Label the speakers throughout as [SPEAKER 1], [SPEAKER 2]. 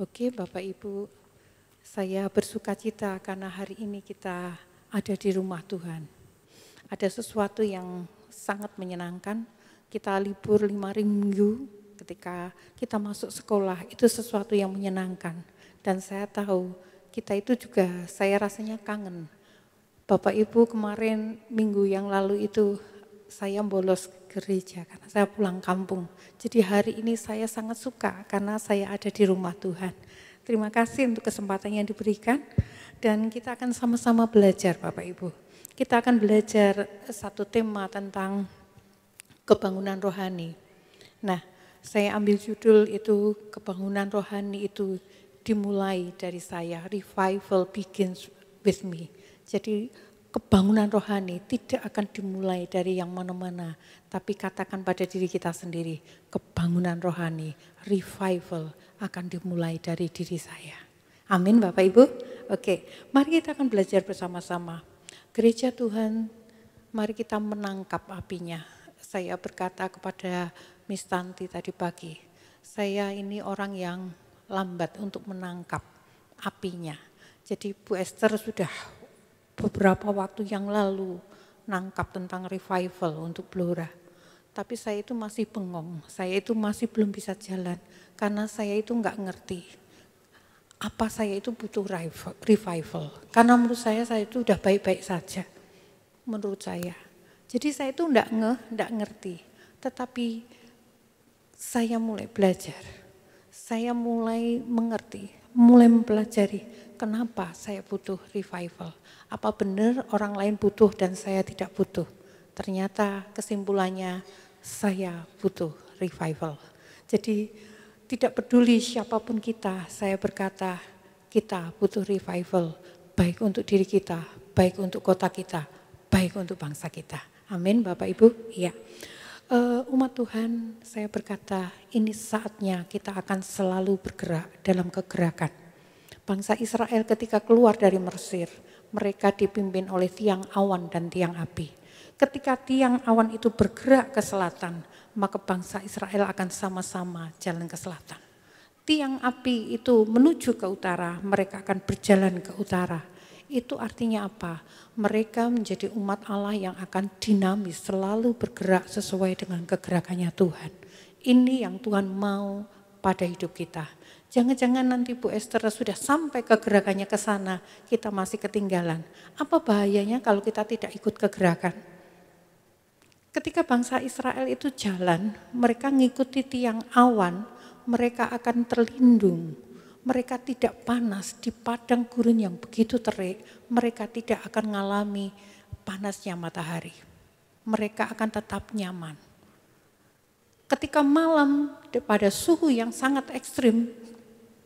[SPEAKER 1] Oke, Bapak Ibu, saya bersukacita karena hari ini kita ada di rumah Tuhan. Ada sesuatu yang sangat menyenangkan. Kita libur 5 minggu ketika kita masuk sekolah, itu sesuatu yang menyenangkan. Dan saya tahu kita itu juga, saya rasanya kangen. Bapak Ibu kemarin minggu yang lalu itu saya bolos gereja karena saya pulang kampung. Jadi hari ini saya sangat suka karena saya ada di rumah Tuhan. Terima kasih untuk kesempatan yang diberikan dan kita akan sama-sama belajar Bapak Ibu. Kita akan belajar satu tema tentang kebangunan rohani. Nah, saya ambil judul itu kebangunan rohani itu dimulai dari saya, revival begins with me. Jadi kebangunan rohani tidak akan dimulai dari yang mana-mana, tapi katakan pada diri kita sendiri, kebangunan rohani, revival akan dimulai dari diri saya. Amin Bapak Ibu. Oke, mari kita akan belajar bersama-sama. Gereja Tuhan, mari kita menangkap apinya. Saya berkata kepada Miss Tanti tadi pagi, saya ini orang yang lambat untuk menangkap apinya. Jadi Bu Esther sudah beberapa waktu yang lalu nangkap tentang revival untuk Blora. Tapi saya itu masih bengong, saya itu masih belum bisa jalan karena saya itu enggak ngerti apa saya itu butuh revival. Karena menurut saya itu udah baik-baik saja menurut saya. Jadi saya itu enggak ngerti. Tetapi saya mulai belajar, saya mulai mengerti, mulai mempelajari kenapa saya butuh revival. Apa benar orang lain butuh dan saya tidak butuh? Ternyata kesimpulannya saya butuh revival. Jadi tidak peduli siapapun kita, saya berkata kita butuh revival. Baik untuk diri kita, baik untuk kota kita, baik untuk bangsa kita. Amin Bapak Ibu. Iya. Umat Tuhan, saya berkata ini saatnya kita akan selalu bergerak dalam kegerakan. Bangsa Israel ketika keluar dari Mesir, mereka dipimpin oleh tiang awan dan tiang api. Ketika tiang awan itu bergerak ke selatan, maka bangsa Israel akan sama-sama jalan ke selatan. Tiang api itu menuju ke utara, mereka akan berjalan ke utara. Itu artinya apa? Mereka menjadi umat Allah yang akan dinamis, selalu bergerak sesuai dengan kegerakannya Tuhan. Ini yang Tuhan mau pada hidup kita. Jangan-jangan nanti Bu Esther sudah sampai kegerakannya ke sana, kita masih ketinggalan. Apa bahayanya kalau kita tidak ikut kegerakan? Ketika bangsa Israel itu jalan, mereka mengikuti tiang awan, mereka akan terlindung. Mereka tidak panas di padang gurun yang begitu terik, mereka tidak akan mengalami panasnya matahari. Mereka akan tetap nyaman. Ketika malam pada suhu yang sangat ekstrim,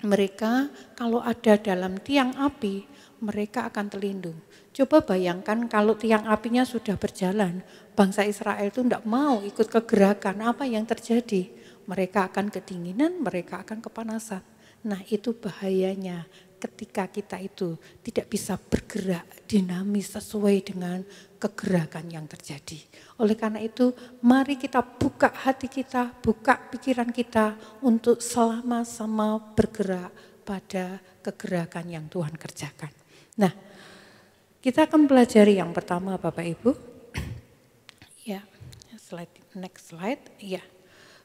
[SPEAKER 1] mereka kalau ada dalam tiang api, mereka akan terlindung. Coba bayangkan kalau tiang apinya sudah berjalan, bangsa Israel itu tidak mau ikut kegerakan, apa yang terjadi? Mereka akan kedinginan, mereka akan kepanasan. Nah itu bahayanya ketika kita itu tidak bisa bergerak dinamis sesuai dengan kegerakan yang terjadi. Oleh karena itu mari kita buka hati kita, buka pikiran kita untuk sama-sama bergerak pada kegerakan yang Tuhan kerjakan. Nah kita akan pelajari yang pertama Bapak Ibu. Ya, next slide. Ya.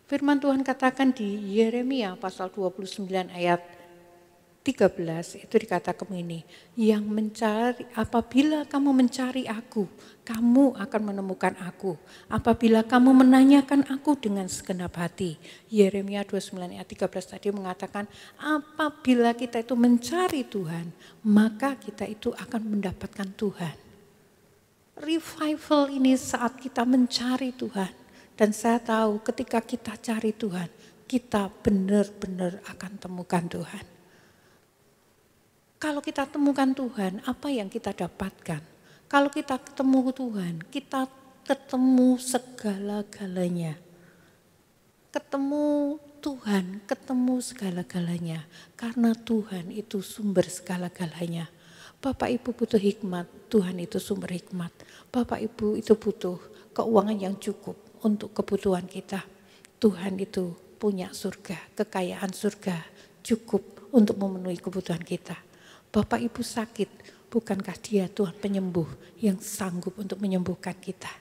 [SPEAKER 1] Firman Tuhan katakan di Yeremia pasal 29 ayat 13 itu dikatakan ini, yang mencari, apabila kamu mencari aku, kamu akan menemukan aku. Apabila kamu menanyakan aku dengan segenap hati. Yeremia 29 ayat 13 tadi mengatakan, apabila kita itu mencari Tuhan, maka kita itu akan mendapatkan Tuhan. Revival ini saat kita mencari Tuhan. Dan saya tahu ketika kita cari Tuhan, kita benar-benar akan temukan Tuhan. Kalau kita temukan Tuhan, apa yang kita dapatkan? Kalau kita ketemu Tuhan, kita ketemu segala-galanya. Ketemu Tuhan, ketemu segala-galanya. Karena Tuhan itu sumber segala-galanya. Bapak Ibu butuh hikmat, Tuhan itu sumber hikmat. Bapak Ibu itu butuh keuangan yang cukup untuk kebutuhan kita. Tuhan itu punya surga, kekayaan surga cukup untuk memenuhi kebutuhan kita. Bapak Ibu sakit, bukankah Dia Tuhan penyembuh yang sanggup untuk menyembuhkan kita?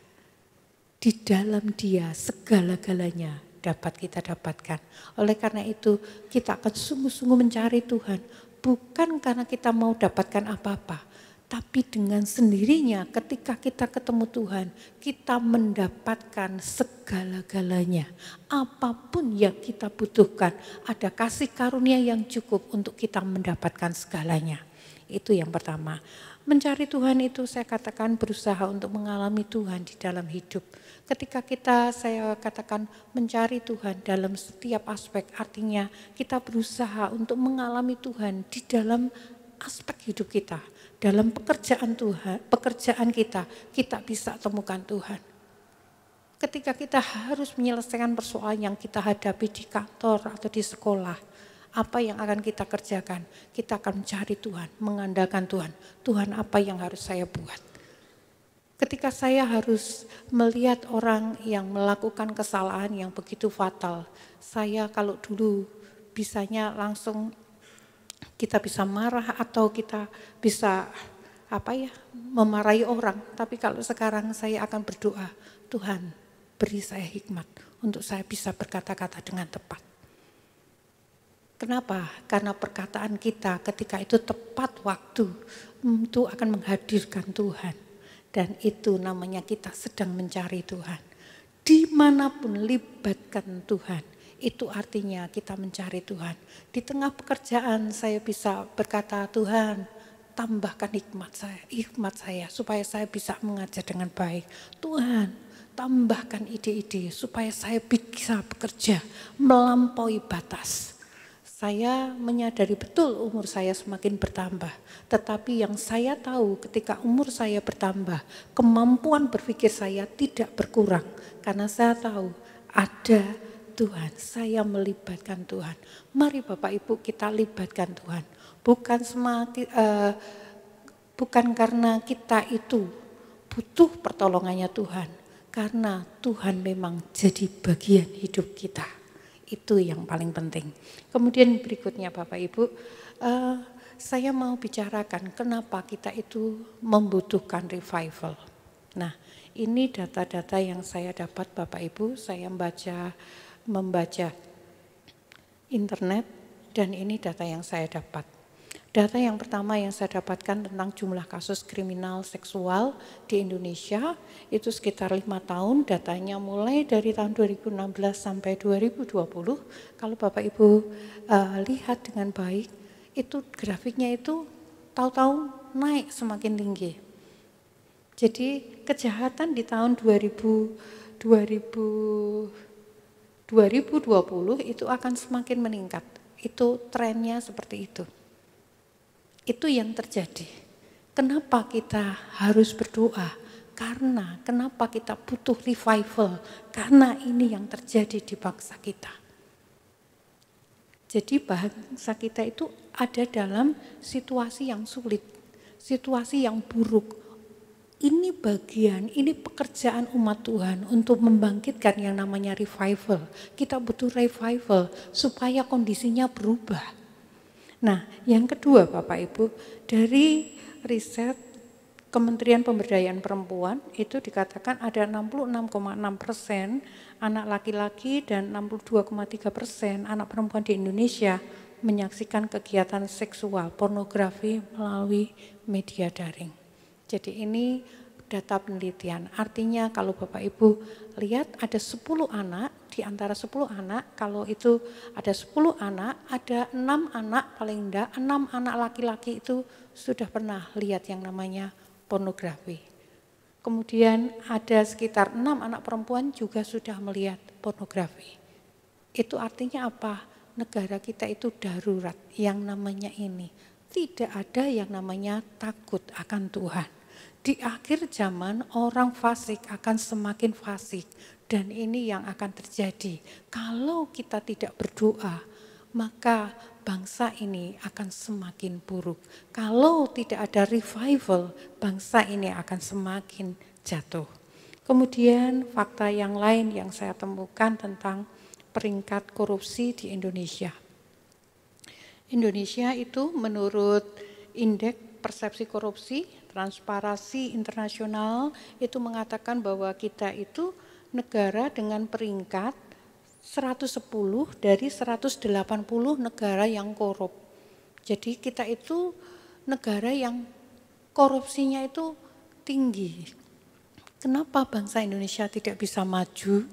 [SPEAKER 1] Di dalam Dia segala-galanya dapat kita dapatkan. Oleh karena itu kita akan sungguh-sungguh mencari Tuhan. Bukan karena kita mau dapatkan apa-apa. Tapi dengan sendirinya ketika kita ketemu Tuhan, kita mendapatkan segala-galanya. Apapun yang kita butuhkan, ada kasih karunia yang cukup untuk kita mendapatkan segalanya. Itu yang pertama. Mencari Tuhan itu saya katakan berusaha untuk mengalami Tuhan di dalam hidup. Ketika saya katakan mencari Tuhan dalam setiap aspek, artinya kita berusaha untuk mengalami Tuhan di dalam aspek hidup kita. Dalam pekerjaan kita bisa temukan Tuhan. Ketika kita harus menyelesaikan persoalan yang kita hadapi di kantor atau di sekolah, apa yang akan kita kerjakan? Kita akan mencari Tuhan, mengandalkan Tuhan. Tuhan, apa yang harus saya buat? Ketika saya harus melihat orang yang melakukan kesalahan yang begitu fatal, saya kalau dulu bisanya langsung kita bisa marah atau kita bisa memarahi orang. Tapi kalau sekarang saya akan berdoa, Tuhan beri saya hikmat untuk saya bisa berkata-kata dengan tepat. Kenapa? Karena perkataan kita ketika itu tepat waktu, itu akan menghadirkan Tuhan. Dan itu namanya kita sedang mencari Tuhan. Dimanapun libatkan Tuhan. Itu artinya kita mencari Tuhan. Di tengah pekerjaan saya bisa berkata, Tuhan tambahkan hikmat saya supaya saya bisa mengajar dengan baik. Tuhan tambahkan ide-ide supaya saya bisa bekerja melampaui batas. Saya menyadari betul umur saya semakin bertambah. Tetapi yang saya tahu ketika umur saya bertambah, kemampuan berpikir saya tidak berkurang. Karena saya tahu ada Tuhan, saya melibatkan Tuhan. Mari Bapak Ibu kita libatkan Tuhan. Bukan karena kita itu butuh pertolongannya Tuhan. Karena Tuhan memang jadi bagian hidup kita. Itu yang paling penting. Kemudian berikutnya Bapak Ibu, saya mau bicarakan kenapa kita itu membutuhkan revival. Nah, ini data-data yang saya dapat Bapak Ibu, saya membaca internet dan ini data yang saya dapat. Data yang pertama yang saya dapatkan tentang jumlah kasus kriminal seksual di Indonesia itu sekitar 5 tahun, datanya mulai dari tahun 2016 sampai 2020. Kalau Bapak Ibu lihat dengan baik, itu grafiknya itu tahu-tahu naik semakin tinggi. Jadi kejahatan di tahun 2020 itu akan semakin meningkat. Itu trennya seperti itu. Itu yang terjadi. Kenapa kita harus berdoa? Kenapa kita butuh revival? Karena ini yang terjadi di bangsa kita. Jadi bangsa kita itu ada dalam situasi yang sulit, situasi yang buruk. Ini pekerjaan umat Tuhan untuk membangkitkan yang namanya revival. Kita butuh revival supaya kondisinya berubah. Nah, yang kedua Bapak Ibu, dari riset Kementerian Pemberdayaan Perempuan itu dikatakan ada 66,6% anak laki-laki dan 62,3% anak perempuan di Indonesia menyaksikan kegiatan seksual pornografi melalui media daring. Jadi ini data penelitian, artinya kalau Bapak Ibu lihat ada 10 anak, di antara 10 anak, kalau itu ada 10 anak, ada 6 anak paling enggak, 6 anak laki-laki itu sudah pernah lihat yang namanya pornografi. Kemudian ada sekitar 6 anak perempuan juga sudah melihat pornografi. Itu artinya apa? Negara kita itu darurat yang namanya ini. Tidak ada yang namanya takut akan Tuhan. Di akhir zaman orang fasik akan semakin fasik dan ini yang akan terjadi. Kalau kita tidak berdoa, maka bangsa ini akan semakin buruk. Kalau tidak ada revival, bangsa ini akan semakin jatuh. Kemudian fakta yang lain yang saya temukan tentang peringkat korupsi di Indonesia. Indonesia itu menurut Indeks Persepsi Korupsi Transparansi Internasional itu mengatakan bahwa kita itu negara dengan peringkat 110 dari 180 negara yang korup. Jadi kita itu negara yang korupsinya itu tinggi. Kenapa bangsa Indonesia tidak bisa maju?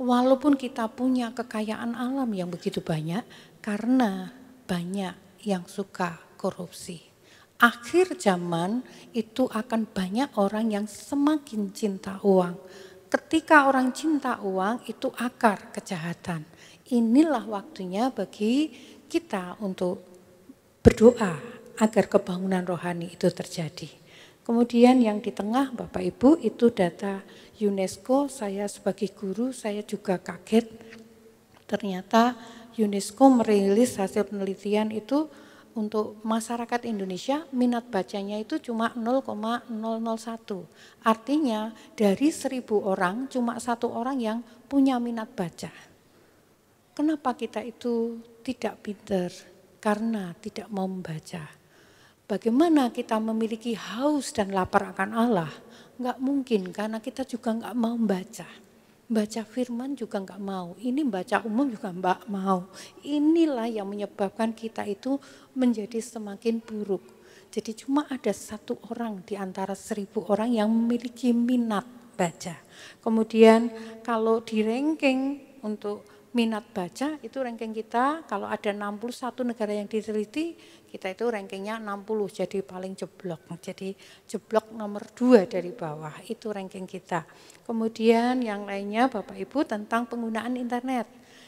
[SPEAKER 1] Walaupun kita punya kekayaan alam yang begitu banyak, karena banyak yang suka korupsi. Akhir zaman itu akan banyak orang yang semakin cinta uang. Ketika orang cinta uang itu akar kejahatan. Inilah waktunya bagi kita untuk berdoa agar kebangunan rohani itu terjadi. Kemudian yang di tengah Bapak Ibu itu data UNESCO. Saya sebagai guru saya juga kaget. Ternyata UNESCO merilis hasil penelitian itu untuk masyarakat Indonesia minat bacanya itu cuma 0,001. Artinya dari 1.000 orang cuma 1 orang yang punya minat baca. Kenapa kita itu tidak pintar? Karena tidak mau membaca. Bagaimana kita memiliki haus dan lapar akan Allah? Enggak mungkin karena kita juga enggak mau membaca. Baca firman juga enggak mau, ini baca umum juga enggak mau. Inilah yang menyebabkan kita itu menjadi semakin buruk. Jadi cuma ada 1 orang di antara 1.000 orang yang memiliki minat baca. Kemudian kalau di ranking untuk minat baca itu ranking kita kalau ada 61 negara yang diteliti, kita itu rankingnya 60, jadi paling jeblok. Jadi jeblok nomor 2 dari bawah, itu ranking kita. Kemudian yang lainnya Bapak Ibu tentang penggunaan internet.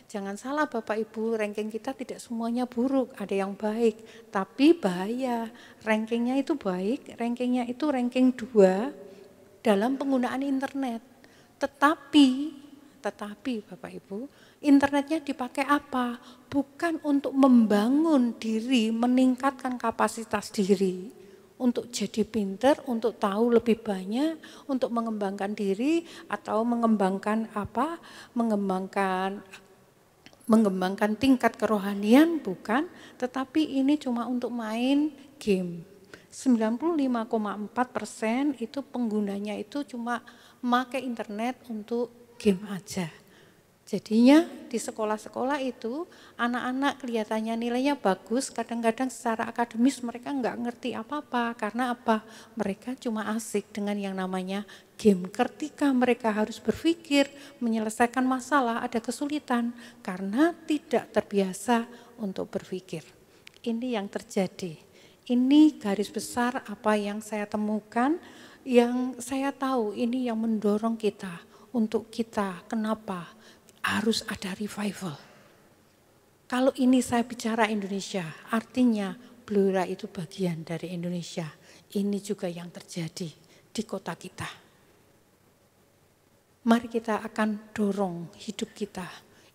[SPEAKER 1] Jangan salah Bapak Ibu, ranking kita tidak semuanya buruk, ada yang baik. Tapi bahaya, rankingnya itu baik, rankingnya itu ranking 2 dalam penggunaan internet. Tetapi Bapak Ibu, internetnya dipakai apa? Bukan untuk membangun diri, meningkatkan kapasitas diri, untuk jadi pinter, untuk tahu lebih banyak, untuk mengembangkan diri atau mengembangkan apa? Mengembangkan tingkat kerohanian, bukan, tetapi ini cuma untuk main game. 95,4% itu penggunanya itu cuma memakai internet untuk game aja. Jadinya di sekolah-sekolah itu anak-anak kelihatannya nilainya bagus, kadang-kadang secara akademis mereka enggak ngerti apa-apa. Karena apa? Mereka cuma asik dengan yang namanya game. Ketika mereka harus berpikir, menyelesaikan masalah, ada kesulitan karena tidak terbiasa untuk berpikir. Ini yang terjadi. Ini garis besar apa yang saya temukan, yang saya tahu ini yang mendorong kita untuk kita. Kenapa? Harus ada revival. Kalau ini saya bicara Indonesia, artinya Blora itu bagian dari Indonesia. Ini juga yang terjadi di kota kita. Mari kita akan dorong hidup kita.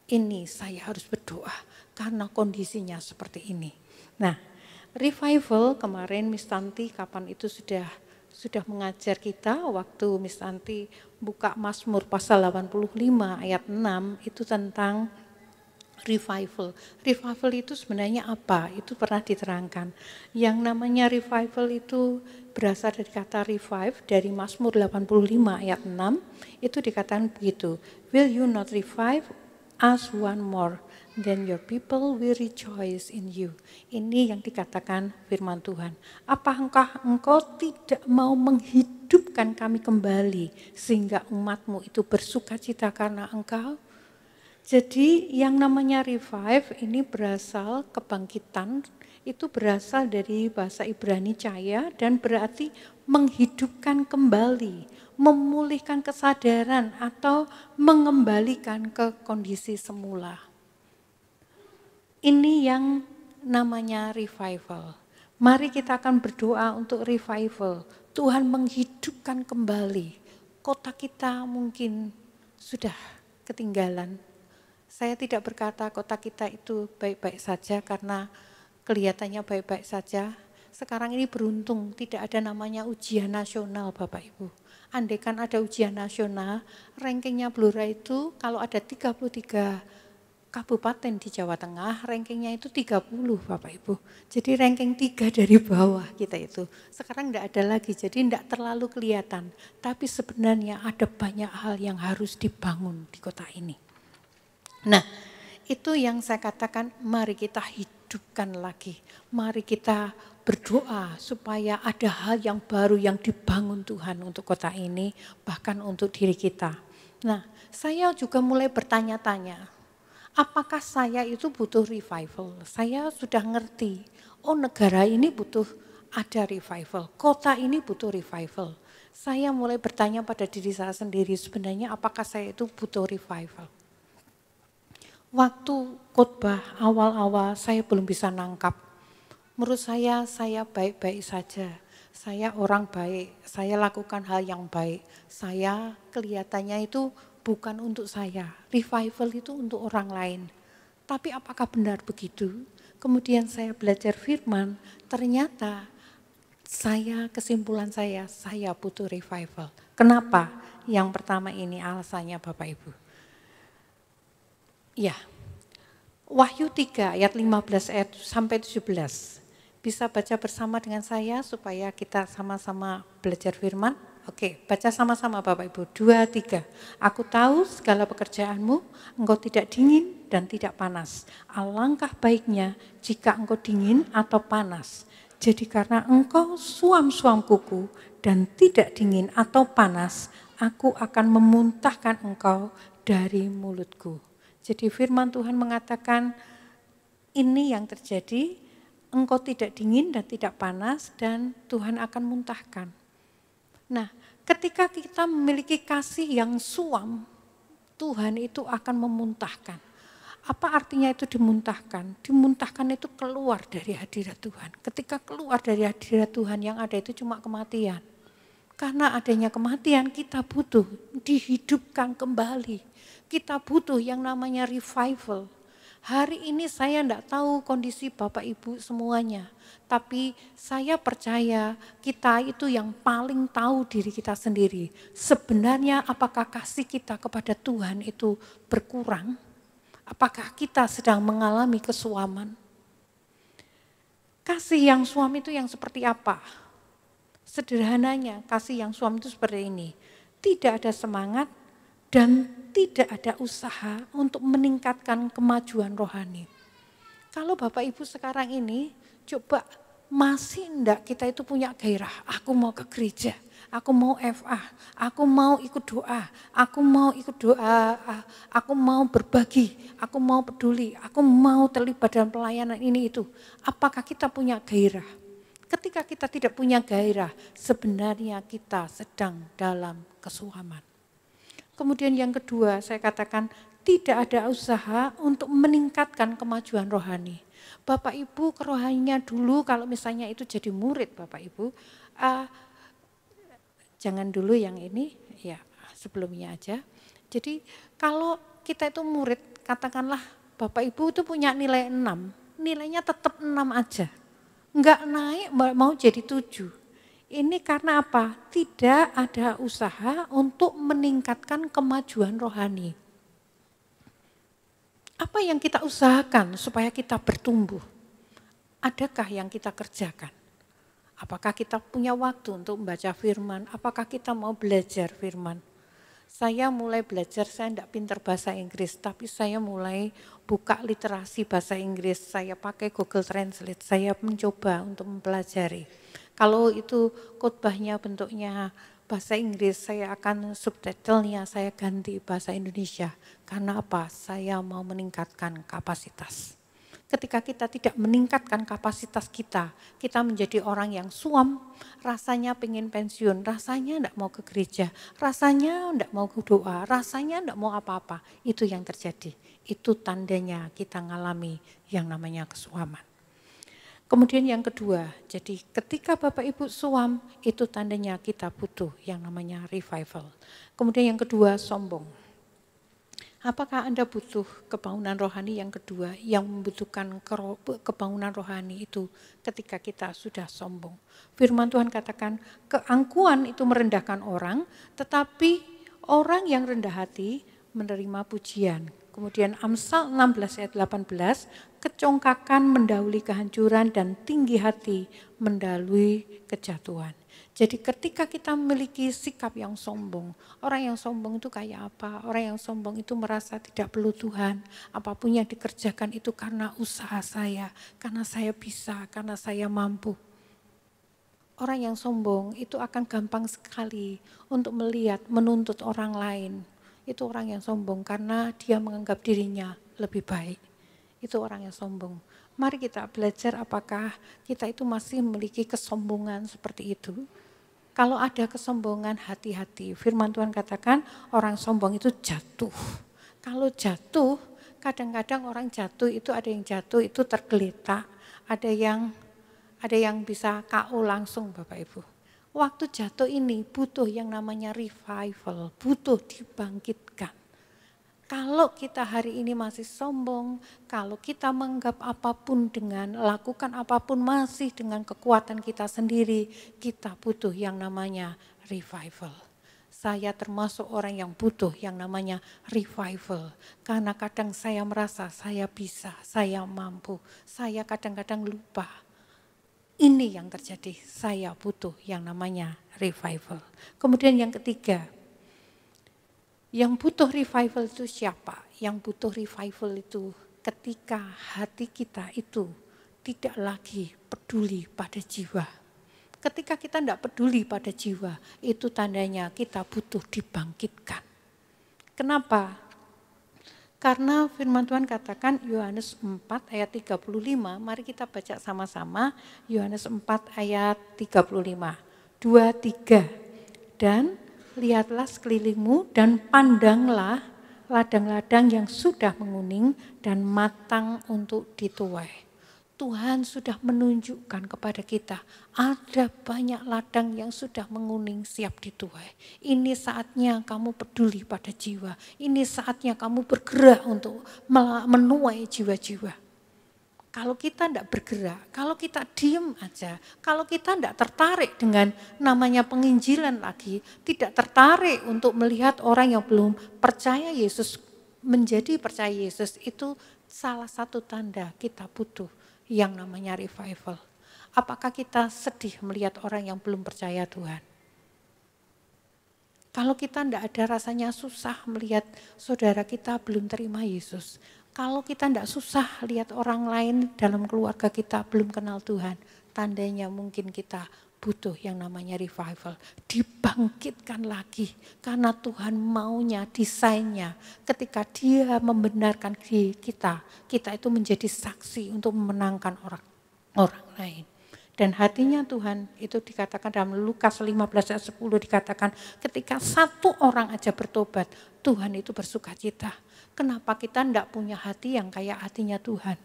[SPEAKER 1] Ini saya harus berdoa karena kondisinya seperti ini. Nah, revival kemarin Miss Tanti kapan itu sudah mengajar kita waktu Miss Tanti buka Mazmur pasal 85 ayat 6 itu tentang revival. Revival itu sebenarnya apa? Itu pernah diterangkan. Yang namanya revival itu berasal dari kata revive dari Mazmur 85 ayat 6 itu dikatakan begitu. Will you not revive us one more? Then your people will rejoice in you. Ini yang dikatakan firman Tuhan. Apakah engkau tidak mau menghidupkan kami kembali sehingga umatmu itu bersukacita karena engkau? Jadi yang namanya revive ini berasal kebangkitan, itu berasal dari bahasa Ibrani chaya dan berarti menghidupkan kembali, memulihkan kesadaran atau mengembalikan ke kondisi semula. Ini yang namanya revival. Mari kita akan berdoa untuk revival. Tuhan menghidupkan kembali. Kota kita mungkin sudah ketinggalan. Saya tidak berkata kota kita itu baik-baik saja karena kelihatannya baik-baik saja. Sekarang ini beruntung tidak ada namanya ujian nasional Bapak Ibu. Andaikan ada ujian nasional, rankingnya Blora itu kalau ada 33 kabupaten di Jawa Tengah, rankingnya itu 30 Bapak Ibu. Jadi ranking 3 dari bawah kita itu. Sekarang enggak ada lagi, jadi enggak terlalu kelihatan. Tapi sebenarnya ada banyak hal yang harus dibangun di kota ini. Nah, itu yang saya katakan, mari kita hidupkan lagi. Mari kita berdoa supaya ada hal yang baru yang dibangun Tuhan untuk kota ini, bahkan untuk diri kita. Nah, saya juga mulai bertanya-tanya, apakah saya itu butuh revival? Saya sudah ngerti, oh negara ini butuh ada revival, kota ini butuh revival. Saya mulai bertanya pada diri saya sendiri, sebenarnya apakah saya itu butuh revival? Waktu khotbah awal-awal saya belum bisa nangkap. Menurut saya baik-baik saja. Saya orang baik, saya lakukan hal yang baik. Saya kelihatannya itu bukan untuk saya. Revival itu untuk orang lain. Tapi apakah benar begitu? Kemudian saya belajar firman, ternyata kesimpulan saya butuh revival. Kenapa? Yang pertama ini alasannya Bapak Ibu. Ya, Wahyu 3 ayat 15 sampai 17. Bisa baca bersama dengan saya supaya kita sama-sama belajar firman. Oke, baca sama-sama Bapak Ibu. 2, 3. Aku tahu segala pekerjaanmu, engkau tidak dingin dan tidak panas. Alangkah baiknya jika engkau dingin atau panas. Jadi karena engkau suam-suam kuku dan tidak dingin atau panas, aku akan memuntahkan engkau dari mulutku. Jadi firman Tuhan mengatakan ini yang terjadi, engkau tidak dingin dan tidak panas dan Tuhan akan muntahkan. Nah, ketika kita memiliki kasih yang suam, Tuhan itu akan memuntahkan. Apa artinya itu dimuntahkan? Dimuntahkan itu keluar dari hadirat Tuhan. Ketika keluar dari hadirat Tuhan yang ada itu cuma kematian. Karena adanya kematian kita butuh dihidupkan kembali. Kita butuh yang namanya revival. Hari ini saya tidak tahu kondisi Bapak Ibu semuanya. Tapi saya percaya kita itu yang paling tahu diri kita sendiri. Sebenarnya apakah kasih kita kepada Tuhan itu berkurang? Apakah kita sedang mengalami kesuaman? Kasih yang suam itu yang seperti apa? Sederhananya kasih yang suam itu seperti ini. Tidak ada semangat dan tidak ada usaha untuk meningkatkan kemajuan rohani. Kalau Bapak Ibu sekarang ini coba masih enggak kita itu punya gairah, aku mau ke gereja, aku mau FA, aku mau ikut doa, aku mau berbagi, aku mau peduli, aku mau terlibat dalam pelayanan ini itu. Apakah kita punya gairah? Ketika kita tidak punya gairah, sebenarnya kita sedang dalam kesuaman. Kemudian yang kedua, saya katakan tidak ada usaha untuk meningkatkan kemajuan rohani. Bapak Ibu kerohaninya dulu kalau misalnya itu jadi murid Bapak Ibu, jangan dulu yang ini, ya sebelumnya aja. Jadi kalau kita itu murid, katakanlah Bapak Ibu itu punya nilai 6, nilainya tetap 6 aja. Enggak naik mau jadi 7. Ini karena apa? Tidak ada usaha untuk meningkatkan kemajuan rohani. Apa yang kita usahakan supaya kita bertumbuh? Adakah yang kita kerjakan? Apakah kita punya waktu untuk membaca firman? Apakah kita mau belajar firman? Saya mulai belajar, saya tidak pintar bahasa Inggris, tapi saya mulai buka literasi bahasa Inggris. Saya pakai Google Translate, saya mencoba untuk mempelajari. Kalau itu khotbahnya bentuknya bahasa Inggris, saya akan subtitlenya saya ganti bahasa Indonesia. Karena apa? Saya mau meningkatkan kapasitas. Ketika kita tidak meningkatkan kapasitas kita menjadi orang yang suam, rasanya pengen pensiun, rasanya tidak mau ke gereja, rasanya tidak mau ke doa, rasanya tidak mau apa-apa. Itu yang terjadi. Itu tandanya kita mengalami yang namanya kesuaman. Kemudian yang kedua, jadi ketika Bapak Ibu suam, itu tandanya kita butuh yang namanya revival. Kemudian yang kedua, sombong. Apakah Anda butuh kebangunan rohani yang kedua, yang membutuhkan kebangunan rohani itu ketika kita sudah sombong. Firman Tuhan katakan, keangkuhan itu merendahkan orang, tetapi orang yang rendah hati menerima pujian. Kemudian Amsal 16 ayat 18, kecongkakan mendahului kehancuran dan tinggi hati mendahului kejatuhan. Jadi ketika kita memiliki sikap yang sombong, orang yang sombong itu kayak apa? Orang yang sombong itu merasa tidak perlu Tuhan. Apapun yang dikerjakan itu karena usaha saya, karena saya bisa, karena saya mampu. Orang yang sombong itu akan gampang sekali untuk melihat, menuntut orang lain. Itu orang yang sombong karena dia menganggap dirinya lebih baik. Itu orang yang sombong. Mari kita belajar apakah kita itu masih memiliki kesombongan seperti itu. Kalau ada kesombongan, hati-hati. Firman Tuhan katakan orang sombong itu jatuh. Kalau jatuh, kadang-kadang orang jatuh itu ada yang jatuh itu tergeletak, ada yang bisa KO langsung Bapak Ibu. Waktu jatuh ini butuh yang namanya revival, butuh dibangkitkan. Kalau kita hari ini masih sombong, kalau kita menganggap apapun dengan lakukan apapun masih dengan kekuatan kita sendiri, kita butuh yang namanya revival. Saya termasuk orang yang butuh yang namanya revival. Karena kadang saya merasa saya bisa, saya mampu, saya kadang-kadang lupa. Ini yang terjadi, saya butuh yang namanya revival. Kemudian yang ketiga, yang butuh revival itu siapa? Yang butuh revival itu ketika hati kita itu tidak lagi peduli pada jiwa. Ketika kita tidak peduli pada jiwa, itu tandanya kita butuh dibangkitkan. Kenapa? Karena firman Tuhan katakan Yohanes 4 ayat 35, mari kita baca sama-sama Yohanes 4 ayat 35. 2, 3. Dan lihatlah sekelilingmu dan pandanglah ladang-ladang yang sudah menguning dan matang untuk dituai. Tuhan sudah menunjukkan kepada kita ada banyak ladang yang sudah menguning siap dituai. Ini saatnya kamu peduli pada jiwa. Ini saatnya kamu bergerak untuk menuai jiwa-jiwa. Kalau kita tidak bergerak, kalau kita diam aja, kalau kita tidak tertarik dengan namanya penginjilan lagi, tidak tertarik untuk melihat orang yang belum percaya Yesus, menjadi percaya Yesus, itu salah satu tanda kita butuh yang namanya revival. Apakah kita sedih melihat orang yang belum percaya Tuhan? Kalau kita tidak ada rasanya susah melihat saudara kita belum terima Yesus. Kalau kita tidak susah lihat orang lain dalam keluarga kita belum kenal Tuhan, tandanya mungkin kita butuh yang namanya revival. Dibangkitkan lagi karena Tuhan maunya, desainnya. Ketika Dia membenarkan kita itu menjadi saksi untuk memenangkan orang lain. Dan hatinya Tuhan itu dikatakan dalam Lukas 15 ayat 10 dikatakan ketika satu orang aja bertobat, Tuhan itu bersukacita. Kenapa kita tidak punya hati yang kayak hatinya Tuhan?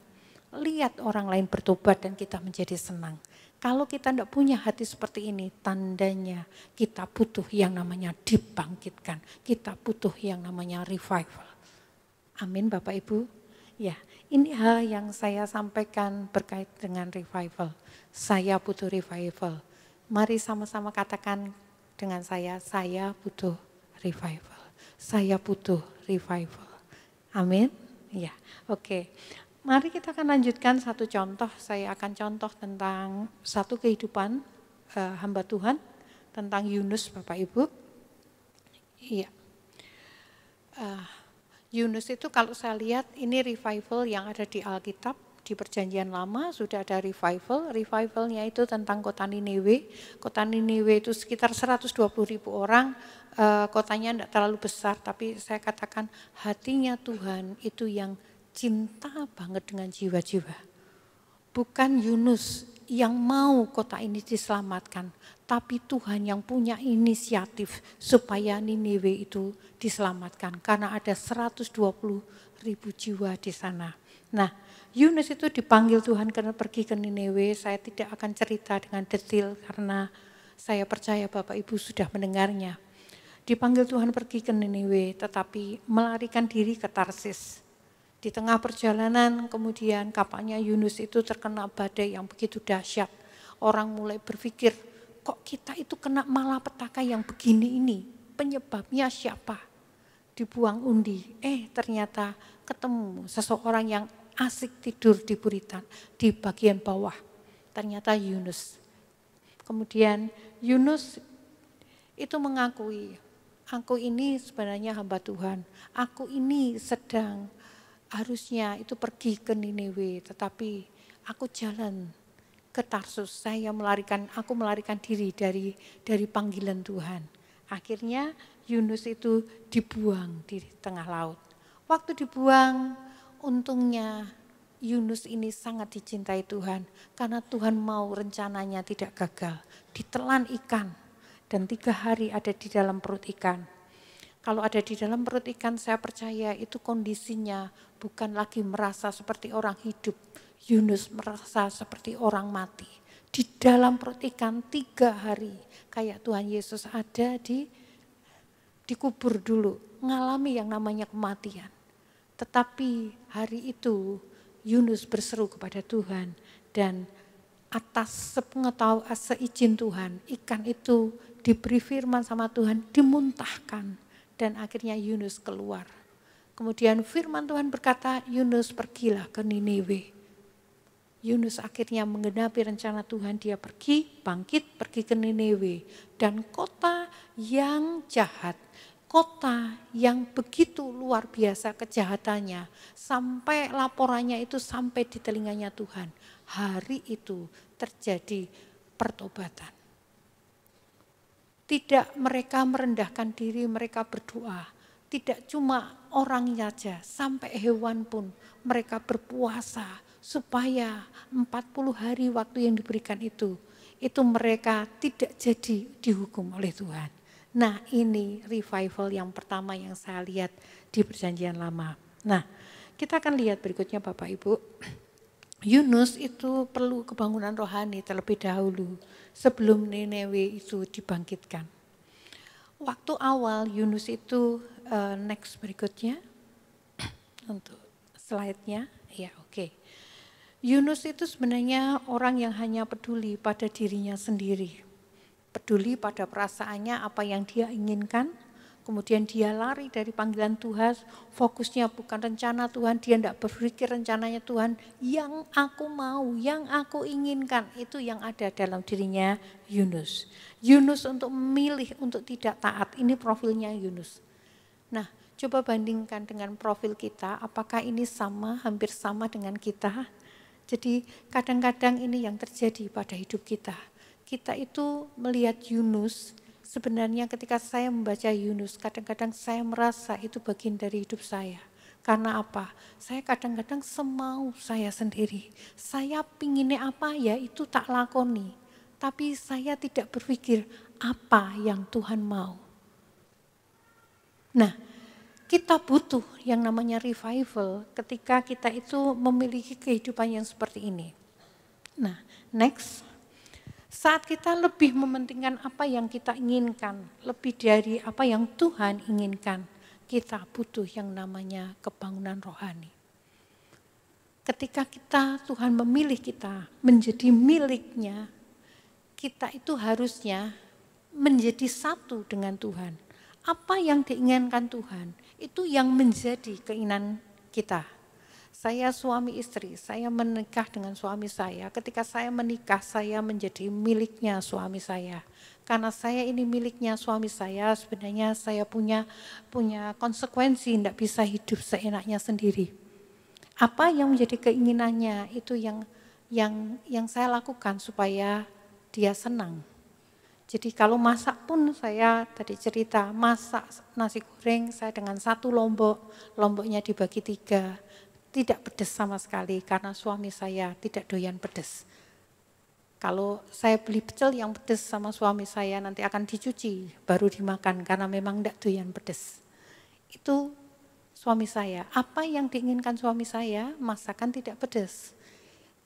[SPEAKER 1] Lihat orang lain bertobat dan kita menjadi senang. Kalau kita tidak punya hati seperti ini, tandanya kita butuh yang namanya dibangkitkan. Kita butuh yang namanya revival. Amin Bapak Ibu. Ya, ini hal yang saya sampaikan berkait dengan revival. Saya butuh revival. Mari sama-sama katakan dengan saya butuh revival. Saya butuh revival. Amin. Ya, oke. Mari kita akan lanjutkan satu contoh. Saya akan contoh tentang satu kehidupan hamba Tuhan, tentang Yunus Bapak Ibu. Iya. Yunus itu kalau saya lihat ini revival yang ada di Alkitab, di Perjanjian Lama sudah ada revival. Revivalnya itu tentang kota Niniwe. Kota Niniwe itu sekitar 120.000 orang. Kotanya tidak terlalu besar, tapi saya katakan hatinya Tuhan itu yang cinta banget dengan jiwa-jiwa. Bukan Yunus yang mau kota ini diselamatkan, tapi Tuhan yang punya inisiatif supaya Niniwe itu diselamatkan. Karena ada 120.000 jiwa di sana. Nah, Yunus itu dipanggil Tuhan karena pergi ke Niniwe. Saya tidak akan cerita dengan detail karena saya percaya Bapak Ibu sudah mendengarnya. Dipanggil Tuhan pergi ke Niniwe, tetapi melarikan diri ke Tarsis. Di tengah perjalanan kemudian kapalnya Yunus itu terkena badai yang begitu dahsyat. Orang mulai berpikir, kok kita itu kena malapetaka yang begini ini? Penyebabnya siapa? dibuang undi. Ternyata ketemu seseorang yang asik tidur di buritan, di bagian bawah. Ternyata Yunus. Kemudian Yunus itu mengakui, aku ini sebenarnya hamba Tuhan. Aku ini sedang harusnya itu pergi ke Niniwe, tetapi aku jalan ke Tarsus. Aku melarikan diri dari panggilan Tuhan. Akhirnya Yunus itu dibuang di tengah laut. Waktu dibuang, untungnya Yunus ini sangat dicintai Tuhan, karena Tuhan mau rencananya tidak gagal. Ditelan ikan dan 3 hari ada di dalam perut ikan. Kalau ada di dalam perut ikan, saya percaya itu kondisinya bukan lagi merasa seperti orang hidup. Yunus merasa seperti orang mati. Di dalam perut ikan 3 hari, kayak Tuhan Yesus ada dikubur dulu, mengalami yang namanya kematian. Tetapi hari itu Yunus berseru kepada Tuhan, dan atas sepengetahuan seizin Tuhan, ikan itu diberi firman sama Tuhan, dimuntahkan, dan akhirnya Yunus keluar. Kemudian firman Tuhan berkata, Yunus pergilah ke Niniwe. Yunus akhirnya menggenapi rencana Tuhan, dia bangkit pergi ke Niniwe, dan kota yang jahat, kota yang begitu luar biasa kejahatannya, sampai laporannya itu sampai di telinganya Tuhan. Hari itu terjadi pertobatan. Tidak mereka merendahkan diri, mereka berdoa. Tidak cuma orangnya saja, sampai hewan pun mereka berpuasa supaya 40 hari waktu yang diberikan itu mereka tidak jadi dihukum oleh Tuhan. Nah, ini revival yang pertama yang saya lihat di Perjanjian Lama. Nah, kita akan lihat berikutnya Bapak Ibu. Yunus itu perlu kebangunan rohani terlebih dahulu sebelum Niniwe itu dibangkitkan. Waktu awal Yunus itu, next berikutnya, untuk slide-nya, ya oke. Yunus itu sebenarnya orang yang hanya peduli pada dirinya sendiri. Peduli pada perasaannya, apa yang dia inginkan, kemudian dia lari dari panggilan Tuhan, fokusnya bukan rencana Tuhan, dia tidak berpikir rencananya Tuhan, yang aku mau, yang aku inginkan, itu yang ada dalam dirinya Yunus. Yunus untuk memilih untuk tidak taat, ini profilnya Yunus. Nah, coba bandingkan dengan profil kita, apakah ini sama, hampir sama dengan kita? Jadi kadang-kadang ini yang terjadi pada hidup kita. Kita itu melihat Yunus, sebenarnya ketika saya membaca Yunus, kadang-kadang saya merasa itu bagian dari hidup saya. Karena apa? Saya kadang-kadang semau saya sendiri. Saya pinginnya apa ya itu tak lakoni. Tapi saya tidak berpikir apa yang Tuhan mau. Nah, kita butuh yang namanya revival ketika kita itu memiliki kehidupan yang seperti ini. Nah, next. Saat kita lebih mementingkan apa yang kita inginkan, lebih dari apa yang Tuhan inginkan, kita butuh yang namanya kebangunan rohani. Ketika Tuhan memilih kita menjadi miliknya, kita itu harusnya menjadi satu dengan Tuhan. Apa yang diinginkan Tuhan, itu yang menjadi keinginan kita. Saya suami istri, saya menikah dengan suami saya. Ketika saya menikah, saya menjadi miliknya suami saya. Karena saya ini miliknya suami saya, sebenarnya saya punya konsekuensi, tidak bisa hidup seenaknya sendiri. Apa yang menjadi keinginannya, itu yang saya lakukan supaya dia senang. Jadi kalau masak pun saya tadi cerita, masak nasi goreng saya dengan 1 lombok, lomboknya dibagi 3. Tidak pedas sama sekali karena suami saya tidak doyan pedas. Kalau saya beli pecel yang pedas sama suami saya nanti akan dicuci baru dimakan karena memang tidak doyan pedas. Itu suami saya. Apa yang diinginkan suami saya, masakan tidak pedas.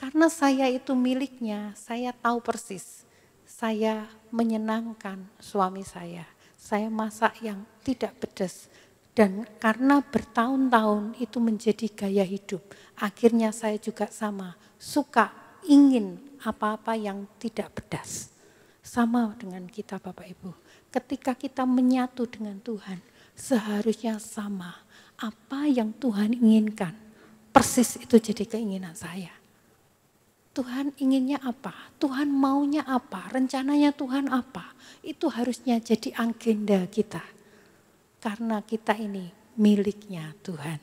[SPEAKER 1] Karena saya itu miliknya, saya tahu persis. Saya menyenangkan suami saya. Saya masak yang tidak pedas. Dan karena bertahun-tahun itu menjadi gaya hidup, akhirnya saya juga sama, suka, ingin apa-apa yang tidak pedas. Sama dengan kita Bapak Ibu, ketika kita menyatu dengan Tuhan, seharusnya sama. Apa yang Tuhan inginkan, persis itu jadi keinginan saya. Tuhan inginnya apa? Tuhan maunya apa? Rencananya Tuhan apa? Itu harusnya jadi agenda kita. Karena kita ini miliknya Tuhan.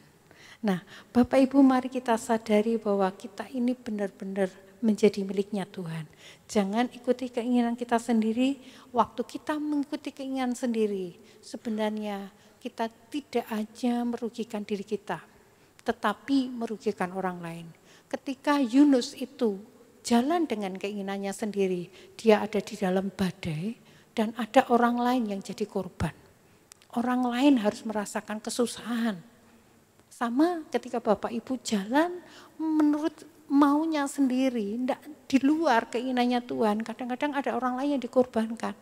[SPEAKER 1] Nah, Bapak Ibu, mari kita sadari bahwa kita ini benar-benar menjadi miliknya Tuhan. Jangan ikuti keinginan kita sendiri. Waktu kita mengikuti keinginan sendiri, sebenarnya kita tidak hanya merugikan diri kita, tetapi merugikan orang lain. Ketika Yunus itu jalan dengan keinginannya sendiri, dia ada di dalam badai dan ada orang lain yang jadi korban. Orang lain harus merasakan kesusahan. Sama ketika Bapak Ibu jalan menurut maunya sendiri, tidak di luar keinginannya Tuhan. Kadang-kadang ada orang lain yang dikorbankan.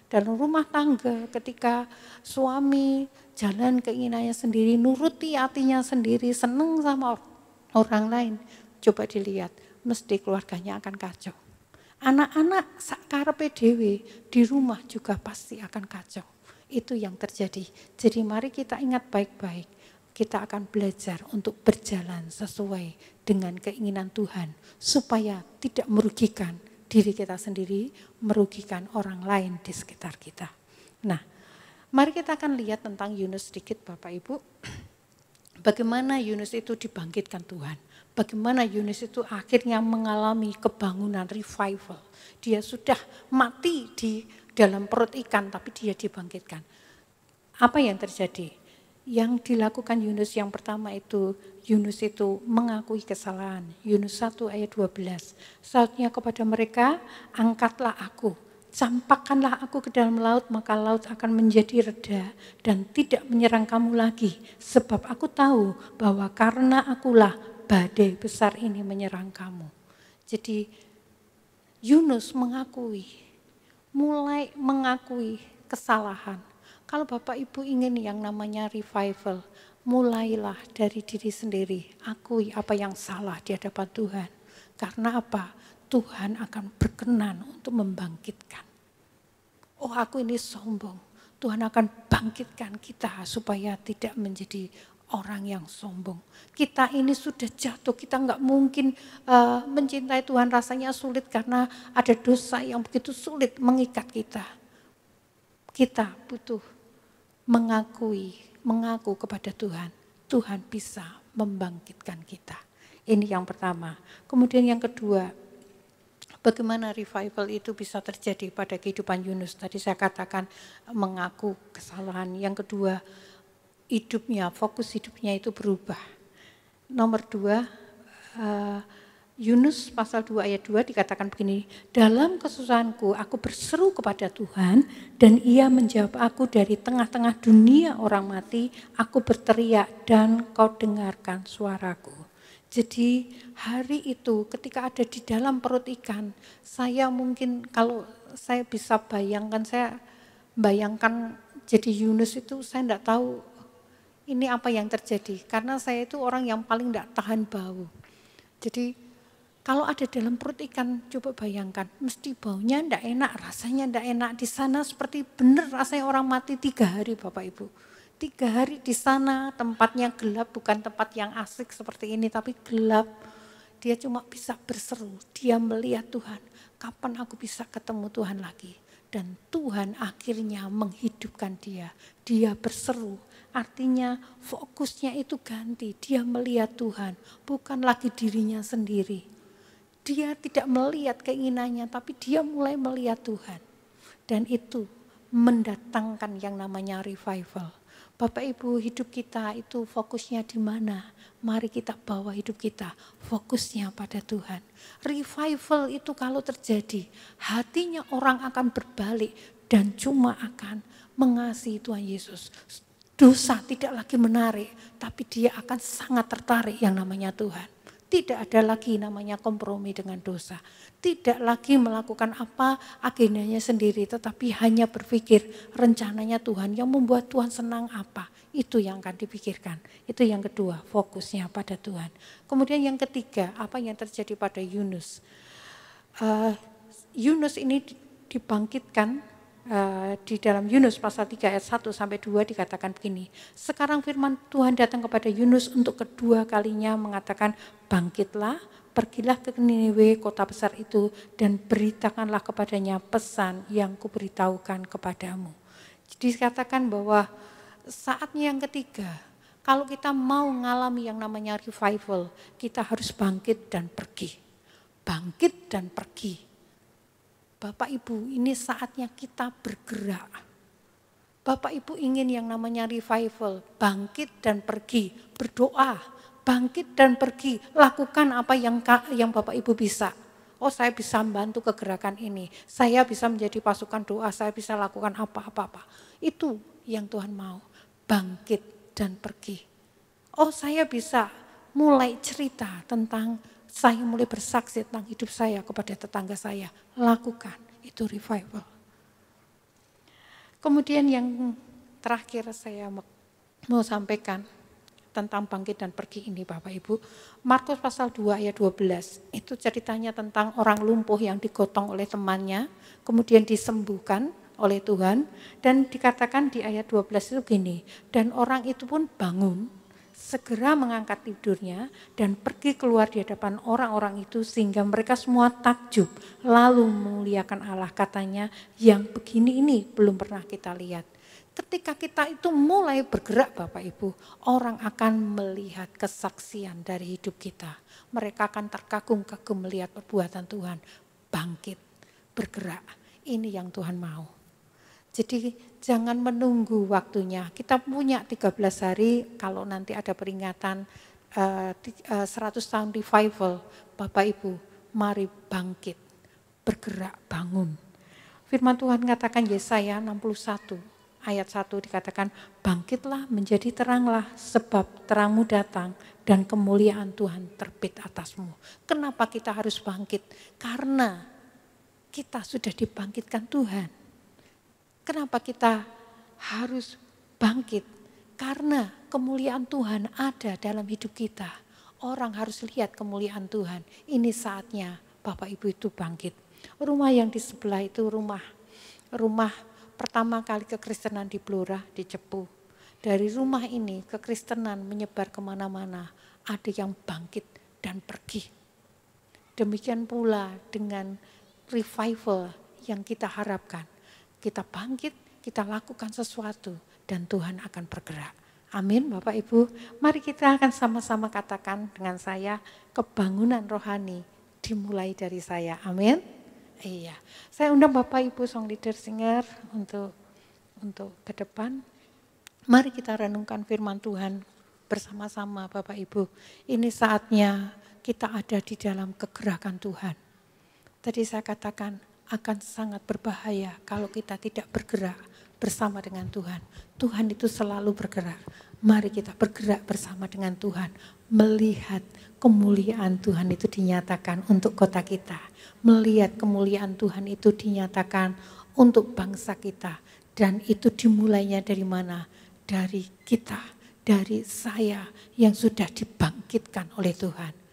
[SPEAKER 1] Dalam rumah tangga ketika suami jalan keinginannya sendiri, nuruti hatinya sendiri, seneng sama orang lain. Coba dilihat, mesti keluarganya akan kacau. Anak-anak sakarepe dhewe di rumah juga pasti akan kacau. Itu yang terjadi. Jadi mari kita ingat baik-baik. Kita akan belajar untuk berjalan sesuai dengan keinginan Tuhan. Supaya tidak merugikan diri kita sendiri, merugikan orang lain di sekitar kita. Nah, mari kita akan lihat tentang Yunus sedikit Bapak Ibu. Bagaimana Yunus itu dibangkitkan Tuhan. Bagaimana Yunus itu akhirnya mengalami kebangunan revival. Dia sudah mati di dalam perut ikan tapi dia dibangkitkan. Apa yang terjadi? Yang dilakukan Yunus yang pertama itu, Yunus itu mengakui kesalahan. Yunus 1 ayat 12. Sautnya kepada mereka, angkatlah aku, campakkanlah aku ke dalam laut, maka laut akan menjadi reda dan tidak menyerang kamu lagi. Sebab aku tahu bahwa karena akulah badai besar ini menyerang kamu. Jadi Yunus mulai mengakui kesalahan. Kalau Bapak Ibu ingin yang namanya revival, mulailah dari diri sendiri. Akui apa yang salah di hadapan Tuhan. Karena apa? Tuhan akan berkenan untuk membangkitkan. Oh, aku ini sombong. Tuhan akan bangkitkan kita supaya tidak menjadi orang yang sombong. Kita ini sudah jatuh, kita nggak mungkin mencintai Tuhan, rasanya sulit karena ada dosa yang begitu sulit mengikat kita. Kita butuh mengaku kepada Tuhan. Tuhan bisa membangkitkan kita. Ini yang pertama. Kemudian yang kedua, bagaimana revival itu bisa terjadi pada kehidupan Yunus. Tadi saya katakan mengaku kesalahan. Yang kedua, fokus hidupnya itu berubah. Nomor 2, Yunus pasal 2 ayat 2 dikatakan begini, dalam kesusahanku aku berseru kepada Tuhan dan ia menjawab aku dari tengah-tengah dunia orang mati, aku berteriak dan kau dengarkan suaraku. Jadi hari itu ketika ada di dalam perut ikan, saya mungkin kalau saya bisa bayangkan jadi Yunus itu saya tidak tahu ini apa yang terjadi. Karena saya itu orang yang paling tidak tahan bau. Jadi kalau ada dalam perut ikan, coba bayangkan, mesti baunya tidak enak, rasanya tidak enak. Di sana seperti benar rasanya orang mati 3 hari Bapak Ibu. 3 hari di sana, tempatnya gelap, bukan tempat yang asik seperti ini, tapi gelap. Dia cuma bisa berseru, dia melihat Tuhan, kapan aku bisa ketemu Tuhan lagi. Dan Tuhan akhirnya menghidupkan dia berseru. Artinya fokusnya itu ganti, dia melihat Tuhan, bukan lagi dirinya sendiri. Dia tidak melihat keinginannya, tapi dia mulai melihat Tuhan. Dan itu mendatangkan yang namanya revival. Bapak Ibu, hidup kita itu fokusnya di mana? Mari kita bawa hidup kita fokusnya pada Tuhan. Revival itu kalau terjadi, hatinya orang akan berbalik dan cuma akan mengasihi Tuhan Yesus. Dosa tidak lagi menarik, tapi dia akan sangat tertarik yang namanya Tuhan. Tidak ada lagi namanya kompromi dengan dosa. Tidak lagi melakukan apa agendanya sendiri, tetapi hanya berpikir rencananya Tuhan yang membuat Tuhan senang apa. Itu yang akan dipikirkan. Itu yang kedua, fokusnya pada Tuhan. Kemudian yang ketiga, apa yang terjadi pada Yunus. Yunus ini dibangkitkan di dalam Yunus pasal 3 ayat 1 sampai 2 dikatakan begini. Sekarang firman Tuhan datang kepada Yunus untuk kedua kalinya mengatakan, bangkitlah, pergilah ke Niniwe, kota besar itu, dan beritakanlah kepadanya pesan yang kuberitahukan kepadamu. Jadi dikatakan bahwa saatnya yang ketiga, kalau kita mau mengalami yang namanya revival, kita harus bangkit dan pergi. Bangkit dan pergi. Bapak Ibu, ini saatnya kita bergerak. Bapak Ibu ingin yang namanya revival, bangkit dan pergi, berdoa, bangkit dan pergi, lakukan apa yang Bapak Ibu bisa. Oh, saya bisa membantu kegerakan ini, saya bisa menjadi pasukan doa, saya bisa lakukan apa-apa. Itu yang Tuhan mau, bangkit dan pergi. Oh, saya bisa mulai cerita tentang, saya mulai bersaksi tentang hidup saya kepada tetangga saya, lakukan, itu revival. Kemudian yang terakhir saya mau sampaikan tentang bangkit dan pergi ini Bapak Ibu. Markus pasal 2 ayat 12, itu ceritanya tentang orang lumpuh yang digotong oleh temannya, kemudian disembuhkan oleh Tuhan, dan dikatakan di ayat 12 itu gini, dan orang itu pun bangun, segera mengangkat tidurnya dan pergi keluar di hadapan orang-orang itu sehingga mereka semua takjub, lalu memuliakan Allah, katanya, yang begini ini belum pernah kita lihat. Ketika kita itu mulai bergerak Bapak Ibu, orang akan melihat kesaksian dari hidup kita. Mereka akan terkagum-kagum melihat perbuatan Tuhan. Bangkit, bergerak, ini yang Tuhan mau. Jadi jangan menunggu waktunya. Kita punya 13 hari kalau nanti ada peringatan 100 tahun revival. Bapak Ibu, mari bangkit, bergerak, bangun. Firman Tuhan katakan Yesaya 61 ayat 1 dikatakan, bangkitlah menjadi teranglah sebab terangmu datang dan kemuliaan Tuhan terbit atasmu. Kenapa kita harus bangkit? Karena kita sudah dibangkitkan Tuhan. Kenapa kita harus bangkit? Karena kemuliaan Tuhan ada dalam hidup kita. Orang harus lihat kemuliaan Tuhan. Ini saatnya Bapak Ibu itu bangkit. Rumah yang di sebelah itu rumah pertama kali kekristenan di Blora, di Cepu. Dari rumah ini kekristenan menyebar kemana-mana. Ada yang bangkit dan pergi. Demikian pula dengan revival yang kita harapkan. Kita bangkit, kita lakukan sesuatu dan Tuhan akan bergerak. Amin Bapak Ibu. Mari kita akan sama-sama katakan dengan saya, kebangunan rohani dimulai dari saya. Amin. Iya. Saya undang Bapak Ibu song leader singer untuk ke depan. Mari kita renungkan firman Tuhan bersama-sama Bapak Ibu. Ini saatnya kita ada di dalam kegerakan Tuhan. Tadi saya katakan, akan sangat berbahaya kalau kita tidak bergerak bersama dengan Tuhan. Tuhan itu selalu bergerak. Mari kita bergerak bersama dengan Tuhan. Melihat kemuliaan Tuhan itu dinyatakan untuk kota kita. Melihat kemuliaan Tuhan itu dinyatakan untuk bangsa kita. Dan itu dimulainya dari mana? Dari kita, dari saya yang sudah dibangkitkan oleh Tuhan.